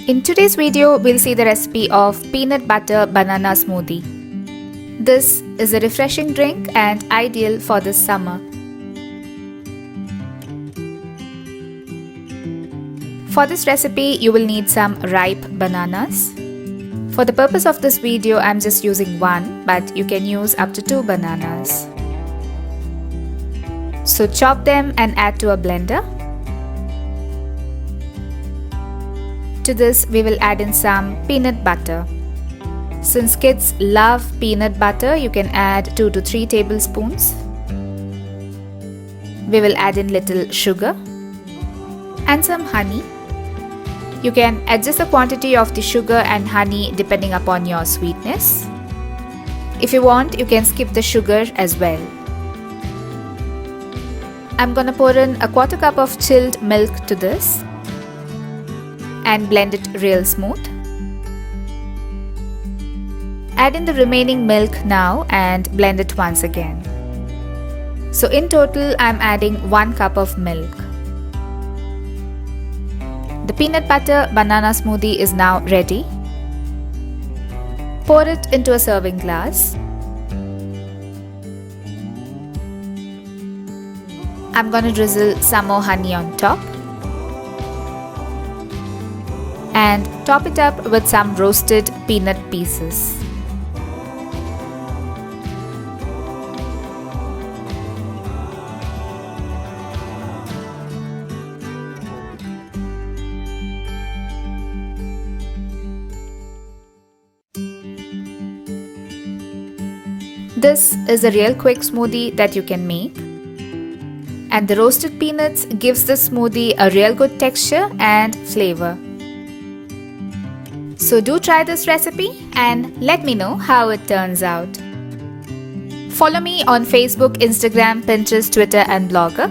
In today's video, we'll see the recipe of Peanut Butter Banana Smoothie. This is a refreshing drink and ideal for this summer. For this recipe, you will need some ripe bananas. For the purpose of this video, I'm just using one, but you can use up to 2 bananas. So chop them and add to a blender. To this, we will add in some peanut butter. Since kids love peanut butter, you can add 2 to 3 tablespoons. We will add in little sugar and some honey. You can adjust the quantity of the sugar and honey depending upon your sweetness. If you want, you can skip the sugar as well. I'm gonna pour in a 1/4 cup of chilled milk to this and blend it real smooth. Add in the remaining milk now and blend it once again. So in total, I'm adding 1 cup of milk. The peanut butter banana smoothie is now ready. Pour it into a serving glass. I'm going to drizzle some more honey on top. And top it up with some roasted peanut pieces. This is a real quick smoothie that you can make. And the roasted peanuts gives the smoothie a real good texture and flavor. So do try this recipe and let me know how it turns out. Follow me on Facebook, Instagram, Pinterest, Twitter and Blogger.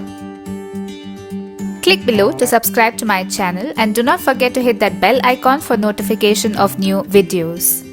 Click below to subscribe to my channel and do not forget to hit that bell icon for notification of new videos.